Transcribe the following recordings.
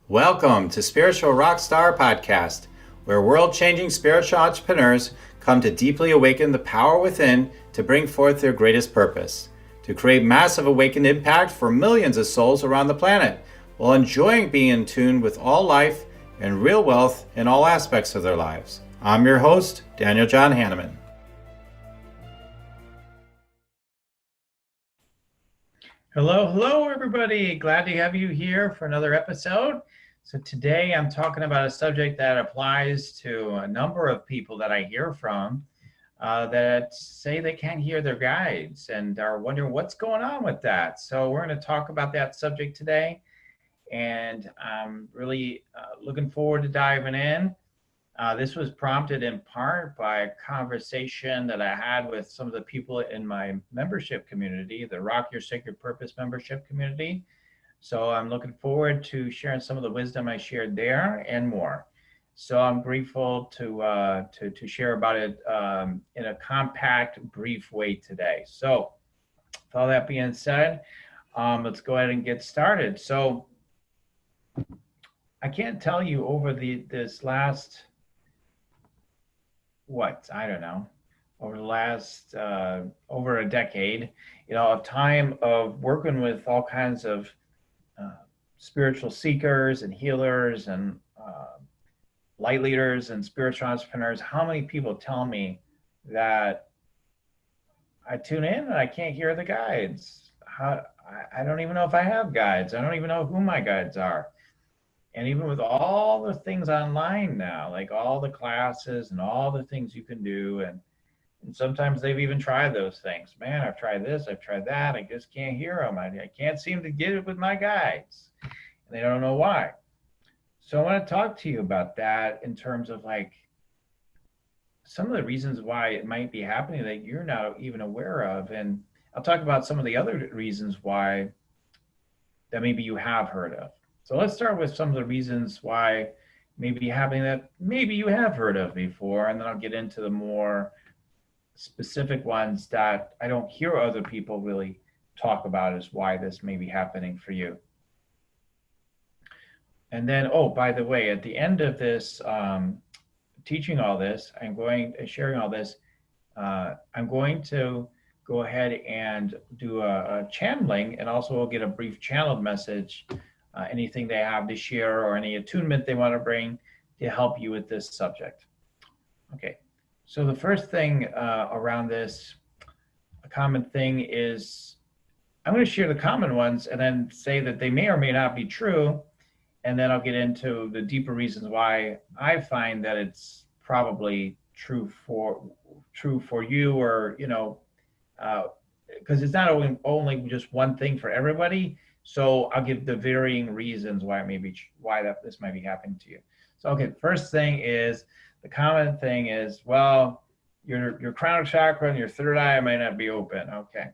Welcome to Spiritual Rockstar Podcast, where world-changing spiritual entrepreneurs come to deeply awaken the power within to bring forth their greatest purpose, to create massive awakened impact for millions of souls around the planet, while enjoying being in tune with all life and real wealth in all aspects of their lives. I'm your host, Daniel John Hanneman. Hello, everybody. Glad to have you here for another episode. So today I'm talking about a subject that applies to a number of people that I hear from that say they can't hear their guides and are wondering what's going on with that. So we're going to talk about that subject today, and I'm really looking forward to diving in. This was prompted in part by a conversation that I had with some of the people in my membership community, the Rock Your Sacred Purpose membership community. So I'm looking forward to sharing some of the wisdom I shared there and more. So I'm grateful to share about it in a compact, brief way today. So with all that being said, let's go ahead and get started. So I can't tell you over this last over the last over a decade, a time of working with all kinds of spiritual seekers and healers and light leaders and spiritual entrepreneurs. How many people tell me that I tune in and I can't hear the guides? I don't even know if I have guides. I don't even know who my guides are. And even with all the things online now, like all the classes and all the things you can do, and sometimes they've even tried those things. Man, I've tried this, I've tried that. I just can't hear them. I can't seem to get it with my guides. And they don't know why. So I want to talk to you about that in terms of like some of the reasons why it might be happening that you're not even aware of. And I'll talk about some of the other reasons why that maybe you have heard of. So let's start with some of the reasons why maybe happening that maybe you have heard of before, and then I'll get into the more specific ones that I don't hear other people really talk about as why this may be happening for you. And then, oh, by the way, at the end of this, teaching all this, sharing all this, I'm going to go ahead and do a channeling, and also we'll get a brief channeled message, anything they have to share or any attunement they want to bring to help you with this subject. Okay, so the first thing around this, a common thing is, I'm going to share the common ones and then say that they may or may not be true, and then I'll get into the deeper reasons why I find that it's probably true for you, or because it's not only just one thing for everybody. So I'll give the varying reasons why this might be happening to you. So okay, first thing is, the common thing is, well, your crown chakra and your third eye might not be open. Okay.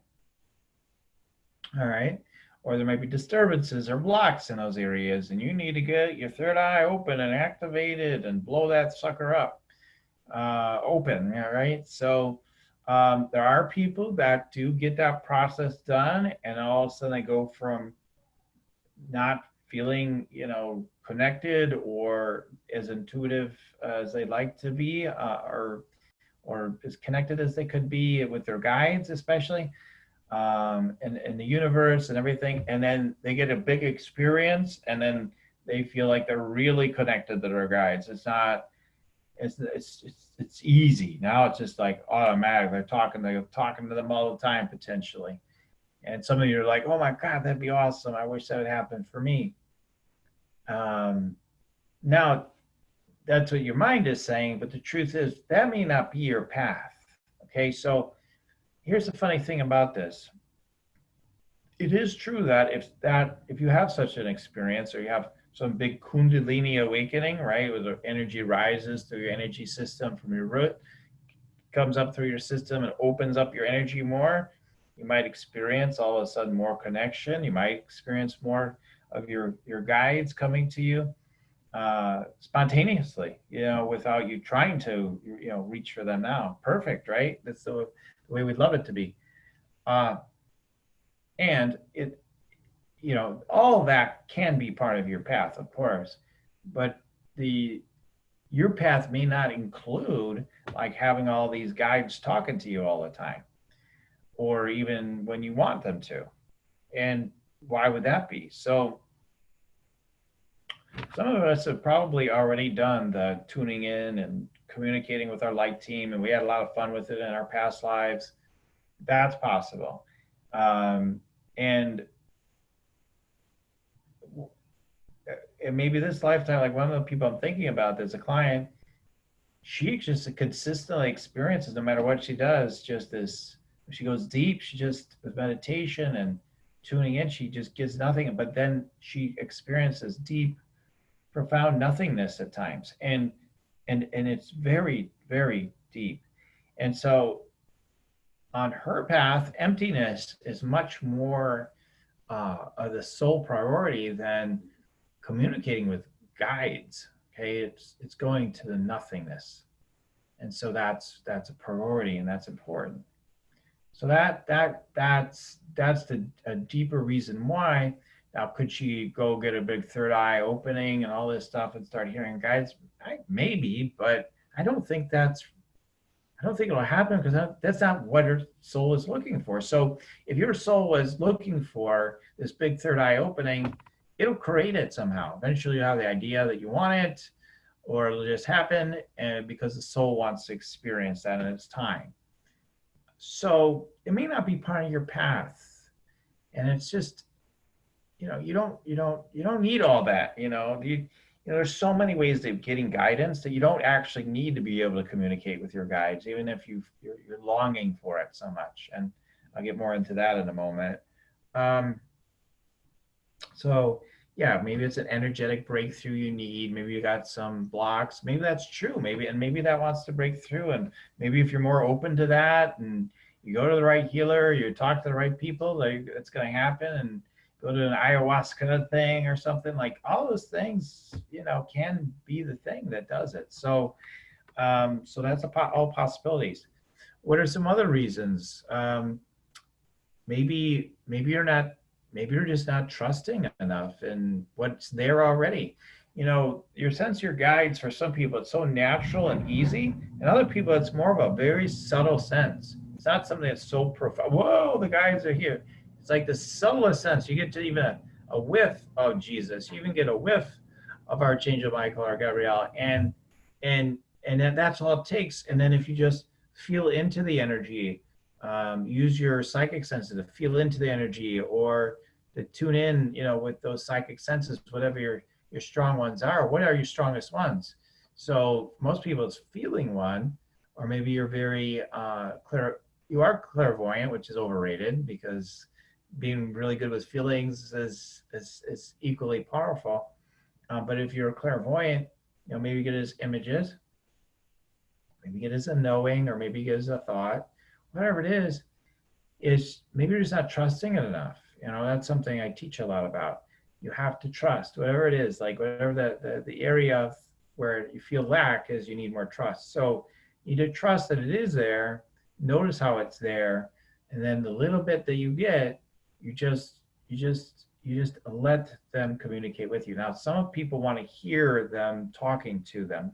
All right. Or there might be disturbances or blocks in those areas, and you need to get your third eye open and activated and blow that sucker up open. Yeah, right. So there are people that do get that process done, and all of a sudden they go from not feeling, connected or as intuitive as they'd like to be, or as connected as they could be with their guides, especially, and the universe and everything. And then they get a big experience, and then they feel like they're really connected to their guides. It's easy now. It's just like automatic. They're talking to them all the time, potentially. And some of you are like, oh my God, that'd be awesome. I wish that would happen for me. Now, that's what your mind is saying, but the truth is that may not be your path. Okay, so here's the funny thing about this. It is true that if you have such an experience, or you have some big kundalini awakening, right, where the energy rises through your energy system from your root, comes up through your system and opens up your energy more, you might experience all of a sudden more connection. You might experience more of your guides coming to you spontaneously, without you trying to, reach for them now. Perfect, right? That's the way we'd love it to be. And all that can be part of your path, of course, but the your path may not include like having all these guides talking to you all the time, or even when you want them to. And why would that be? So some of us have probably already done the tuning in and communicating with our light team, and we had a lot of fun with it in our past lives. That's possible. Um, and and maybe this lifetime, like one of the people I'm thinking about, there's a client, she just consistently experiences, no matter what she does, just this, she goes deep, she just, with meditation and tuning in, she just gets nothing, but then she experiences deep, profound nothingness at times. And it's very, very deep. And so on her path, emptiness is much more of the sole priority than communicating with guides. Okay, it's going to the nothingness, and so that's a priority, and that's important. So that's a deeper reason why. Now, could she go get a big third eye opening and all this stuff and start hearing guides? Maybe, but I don't think that's I don't think it'll happen because that's not what her soul is looking for. So if your soul was looking for this big third eye opening, it'll create it somehow. Eventually you have the idea that you want it, or it'll just happen, and because the soul wants to experience that in its time. So it may not be part of your path. And it's just, you don't need all that. There's so many ways of getting guidance that you don't actually need to be able to communicate with your guides, even if you're longing for it so much. And I'll get more into that in a moment. Um, so yeah, maybe it's an energetic breakthrough you need. Maybe you got some blocks. Maybe that's true. Maybe that wants to break through. And maybe if you're more open to that, and you go to the right healer, you talk to the right people, like it's going to happen. And go to an ayahuasca thing or something, like all those things, can be the thing that does it. So, so that's all possibilities. What are some other reasons? Maybe you're just not trusting enough in what's there already. Your sense, your guides, for some people, it's so natural and easy. And other people, it's more of a very subtle sense. It's not something that's so profound. Whoa, the guides are here. It's like the subtlest sense. You get to even a whiff of Jesus. You even get a whiff of Archangel Michael or Gabriel, and then that's all it takes. And then if you just feel into the energy, use your psychic senses to feel into the energy, or to tune in, with those psychic senses, whatever your strong ones are. What are your strongest ones? So most people, it's feeling one, or maybe you're very you are clairvoyant, which is overrated, because being really good with feelings is equally powerful. But if you're clairvoyant, maybe you get as images, maybe you get as a knowing, or maybe you get as a thought, whatever it is maybe you're just not trusting it enough. That's something I teach a lot about. You have to trust whatever it is, like whatever the area of where you feel lack is, you need more trust. So you need to trust that it is there, notice how it's there, and then the little bit that you get, you just let them communicate with you. Now, some people want to hear them talking to them,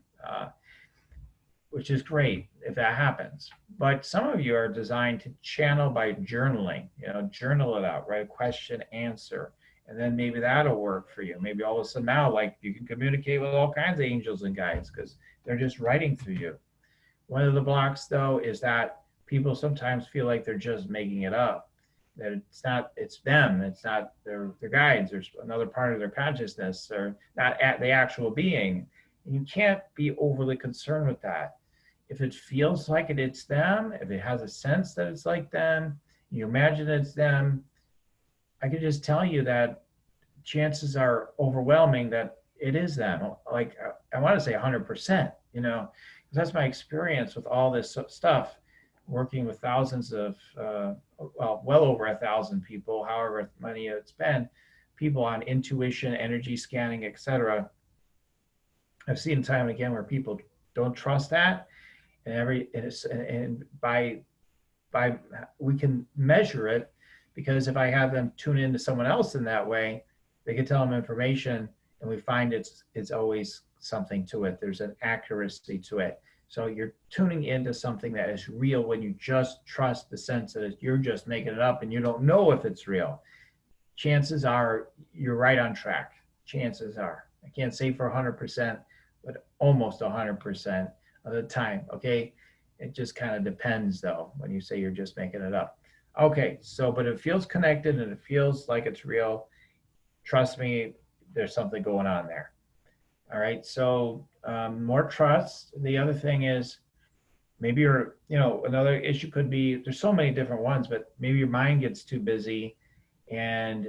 which is great if that happens. But some of you are designed to channel by journaling. Journal it out, write a question, answer, and then maybe that'll work for you. Maybe all of a sudden now, like, you can communicate with all kinds of angels and guides because they're just writing through you. One of the blocks, though, is that people sometimes feel like they're just making it up, that it's them, it's not their guides, there's another part of their consciousness, or not at the actual being. And you can't be overly concerned with that. If it feels like it's them, if it has a sense that it's like them, you imagine it's them, I can just tell you that chances are overwhelming that it is them. Like, I want to say 100%, because that's my experience with all this stuff, working with thousands of, well over 1,000 people, however many it's been, people on intuition, energy scanning, etc. I've seen time and again where people don't trust that, and by we can measure it because if I have them tune into someone else in that way, they can tell them information, and we find it's always something to it. There's an accuracy to it. So you're tuning into something that is real when you just trust the sense that you're just making it up and you don't know if it's real. Chances are you're right on track. Chances are. I can't say for 100%, but almost 100% of the time. Okay. It just kind of depends, though, when you say you're just making it up. Okay. So, but it feels connected and it feels like it's real. Trust me, there's something going on there. All right. So, more trust. The other thing is maybe another issue could be there's so many different ones, but maybe your mind gets too busy and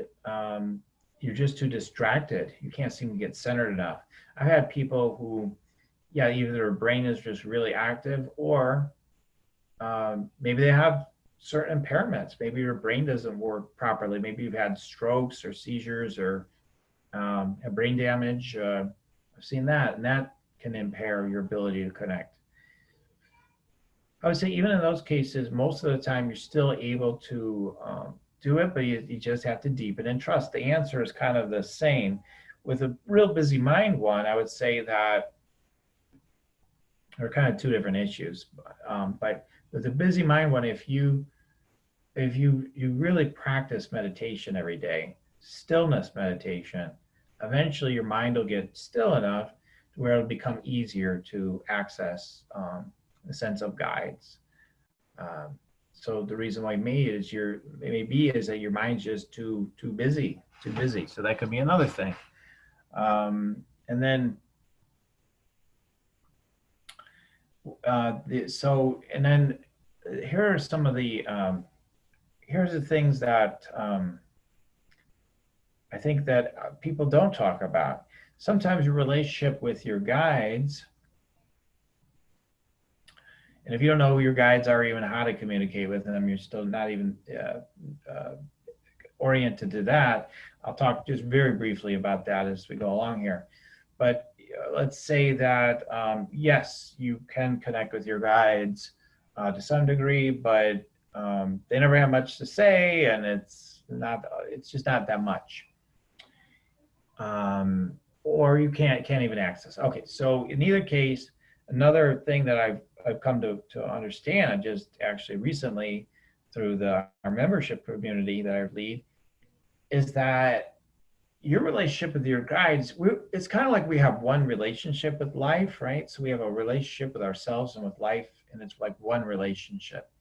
you're just too distracted. You can't seem to get centered enough. I've had people who, yeah, either their brain is just really active or maybe they have certain impairments. Maybe your brain doesn't work properly. Maybe you've had strokes or seizures or have brain damage. I've seen that, and that can impair your ability to connect. I would say even in those cases, most of the time you're still able to do it, but you just have to deepen and trust. The answer is kind of the same. With a real busy mind one, I would say that they're kind of two different issues. But with a busy mind one, if you really practice meditation every day, stillness meditation, eventually your mind will get still enough to where it'll become easier to access the sense of guides. So the reason why is that your mind's just too busy. So that could be another thing. And then here are some of the here's the things that I think that people don't talk about. Sometimes your relationship with your guides, and if you don't know who your guides are, even how to communicate with them, you're still not even oriented to that. I'll talk just very briefly about that as we go along here. But let's say that, yes, you can connect with your guides to some degree, but they never have much to say, and it's just not that much. Or you can't even access. Okay, so in either case, another thing that I've come to understand just actually recently through our membership community that I lead is that your relationship with your guides, it's kind of like we have one relationship with life, right? So we have a relationship with ourselves and with life, and it's like one relationship.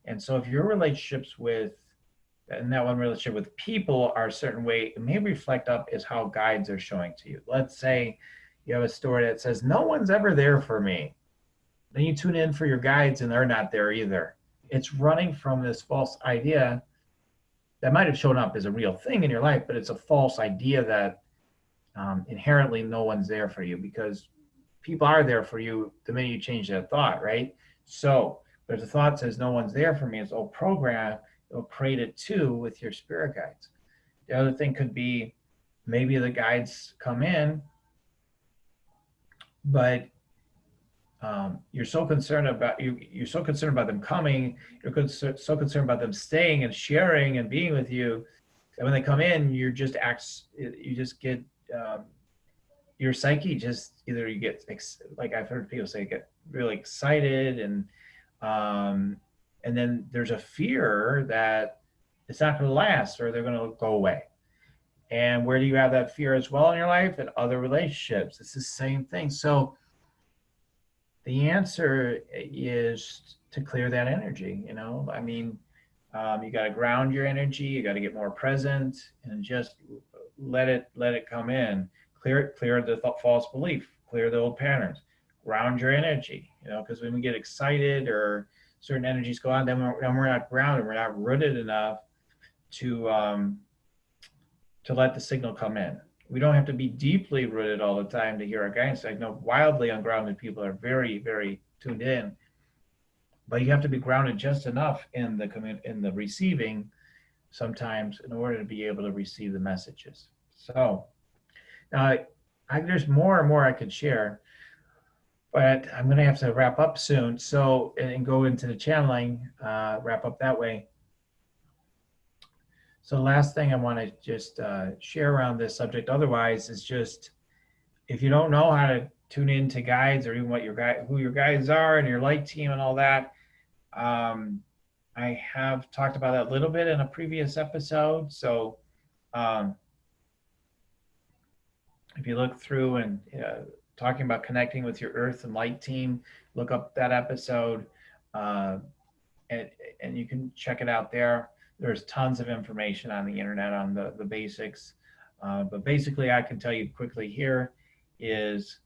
And so if your relationships and that one relationship with people are a certain way, it may reflect up as how guides are showing to you. Let's say you have a story that says, no one's ever there for me. Then you tune in for your guides and they're not there either. It's running from this false idea that might have shown up as a real thing in your life, but it's a false idea that inherently no one's there for you, because people are there for you the minute you change that thought, right? So there's a thought that says no one's there for me. It's all programmed. It'll create it too with your spirit guides. The other thing could be maybe the guides come in, but you're so concerned about them coming. You're so concerned about them staying and sharing and being with you that when they come in, you just get your psyche just either you get like I've heard people say get really excited and then there's a fear that it's not going to last or they're going to go away. And where do you have that fear as well in your life? And other relationships. It's the same thing. So the answer is to clear that energy. You got to ground your energy. You got to get more present and just let it come in. Clear the false belief. Clear the old patterns. Ground your energy. Because when we get excited or certain energies go on, then we're not grounded. We're not rooted enough to let the signal come in. We don't have to be deeply rooted all the time to hear our guidance. I know wildly ungrounded people are very, very tuned in, but you have to be grounded just enough in the receiving sometimes in order to be able to receive the messages. So now there's more and more I could share, but I'm going to have to wrap up soon. So, and go into the channeling, wrap up that way. So the last thing I want to just share around this subject, otherwise, is just if you don't know how to tune into guides or even what your guide, who your guides are and your light team and all that, I have talked about that a little bit in a previous episode. So um, if you look through and talking about connecting with your earth and light team, look up that episode. Uh, and, and you can check it out there. There's tons of information on the internet on the basics. But basically, I can tell you quickly here is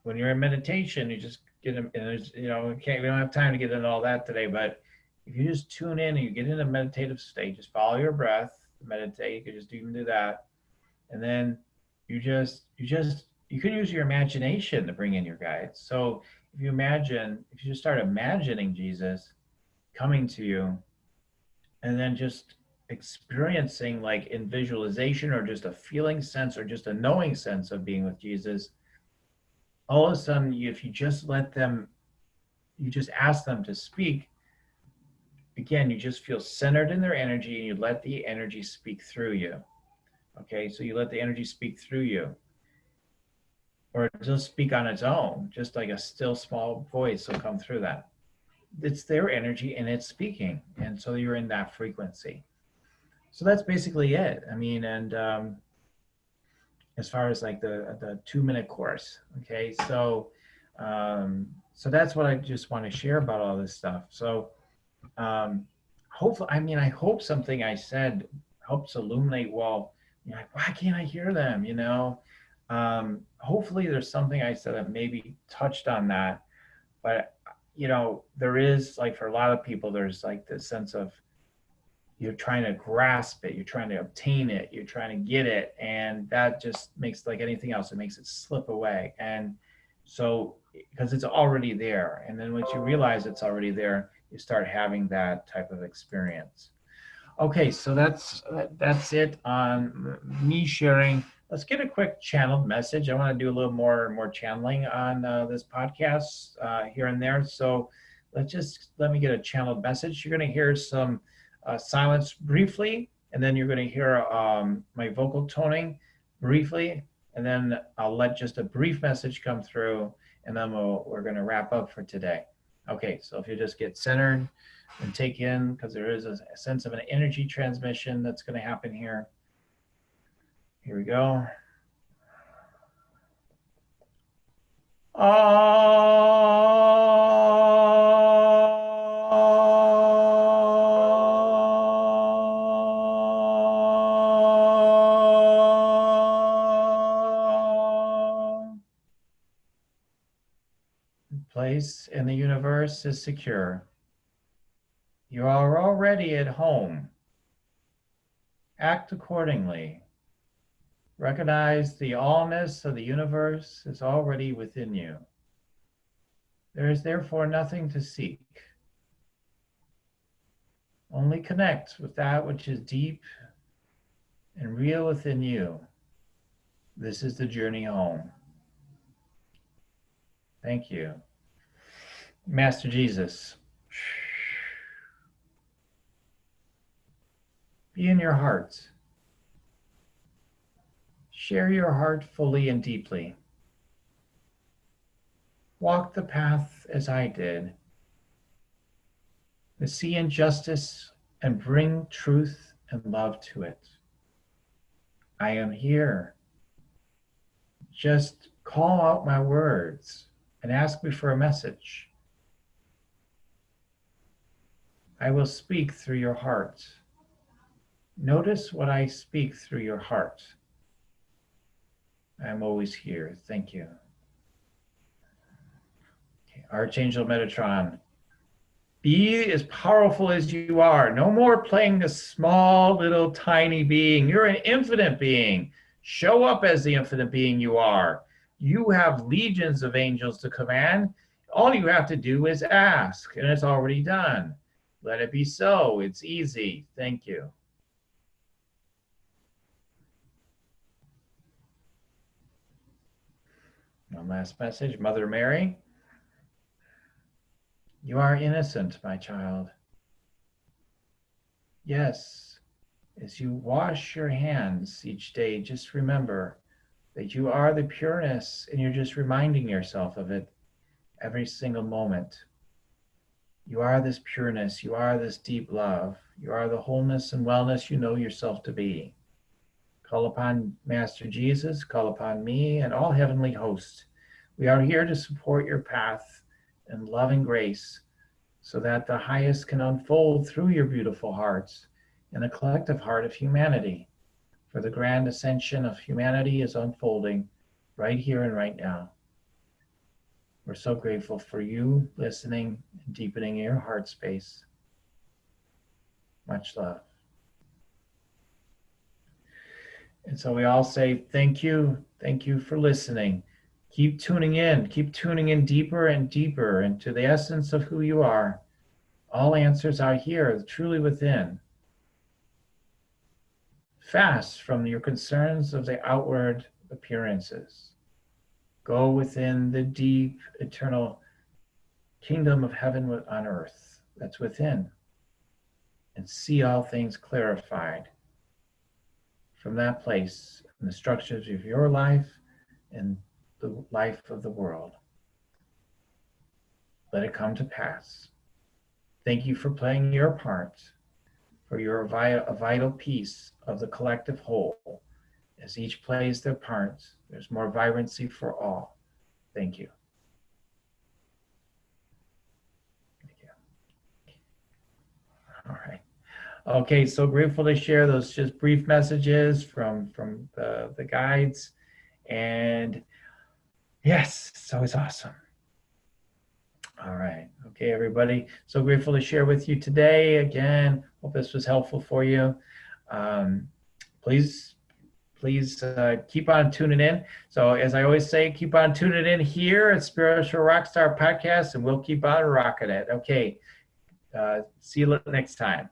when you're in meditation, you just get in, and we don't have time to get into all that today, but if you just tune in and you get in a meditative state, just follow your breath, meditate, you can just even do that. And then you can use your imagination to bring in your guides. So if you just start imagining Jesus coming to you and then just experiencing like in visualization or just a feeling sense or just a knowing sense of being with Jesus, all of a sudden, if you just let them, you just ask them to speak, again, you just feel centered in their energy and you let the energy speak through you. Okay, so you let the energy speak through you. Or just speak on its own, just like a still small voice will come through that. It's their energy and it's speaking. And so you're in that frequency. So that's basically it. I mean, and as far as like the 2-minute course. Okay, so that's what I just want to share about all this stuff. So hopefully, I mean, I hope something I said helps illuminate. Well, you're like, why can't I hear them? Hopefully, there's something I said that maybe touched on that. But there is like for a lot of people, there's like this sense of you're trying to grasp it, you're trying to obtain it, you're trying to get it, and that just makes like anything else, it makes it slip away. And so because it's already there, and then once you realize it's already there, you start having that type of experience. Okay, so that's it on me sharing. Let's get a quick channeled message. I want to do a little more channeling on this podcast here and there. So let me get a channeled message. You're going to hear some silence briefly, and then you're going to hear my vocal toning briefly, and then I'll let just a brief message come through, and then we're going to wrap up for today. Okay, so if you just get centered and take in, because there is a sense of an energy transmission that's going to happen here. Here we go. Place in the universe is secure. You are already at home. Act accordingly. Recognize the allness of the universe is already within you. There is therefore nothing to seek. Only connect with that which is deep and real within you. This is the journey home. Thank you. Master Jesus, be in your heart. Share your heart fully and deeply. Walk the path as I did. To see injustice and bring truth and love to it. I am here. Just call out my words and ask me for a message. I will speak through your heart. Notice what I speak through your heart. I am always here. Thank you. Okay. Archangel Metatron, be as powerful as you are. No more playing the small, little, tiny being. You're an infinite being. Show up as the infinite being you are. You have legions of angels to command. All you have to do is ask, and it's already done. Let it be so. It's easy. Thank you. One last message. Mother Mary, you are innocent, my child. Yes, As you wash your hands each day, just remember that you are the pureness, and you're just reminding yourself of it every single moment. You are this pureness. You are this deep love. You are the wholeness and wellness you know yourself to be. Call upon Master Jesus, call upon me, and all heavenly hosts. We are here to support your path in loving grace so that the highest can unfold through your beautiful hearts in the collective heart of humanity. For the grand ascension of humanity is unfolding right here and right now. We're so grateful for you listening and deepening your heart space. Much love. And so we all say thank you. Thank you for listening. Keep tuning in deeper and deeper into the essence of who you are. All answers are here, truly within. Fast from your concerns of the outward appearances. Go within the deep, eternal kingdom of heaven on earth that's within, and see all things clarified from that place in the structures of your life and the life of the world. Let it come to pass. Thank you for playing your part, for you're a vital piece of the collective whole. As each plays their part, there's more vibrancy for all. Thank you. Thank you. All right. Okay, so grateful to share those just brief messages from the guides. And yes, it's always awesome. All right. Okay, everybody. So grateful to share with you today. Again, hope this was helpful for you. Please keep on tuning in. So as I always say, keep on tuning in here at Spiritual Rockstar Podcast, and we'll keep on rocking it. Okay. See you next time.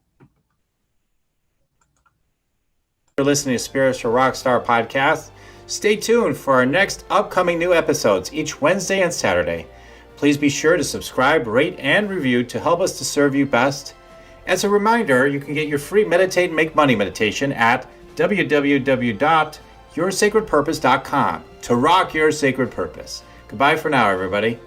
For listening to Spiritual Rockstar Podcast. Stay tuned for our next upcoming new episodes each Wednesday and Saturday. Please be sure to subscribe, rate, and review to help us to serve you best. As a reminder, you can get your free Meditate and Make Money meditation at www.yoursacredpurpose.com to rock your sacred purpose. Goodbye for now, everybody.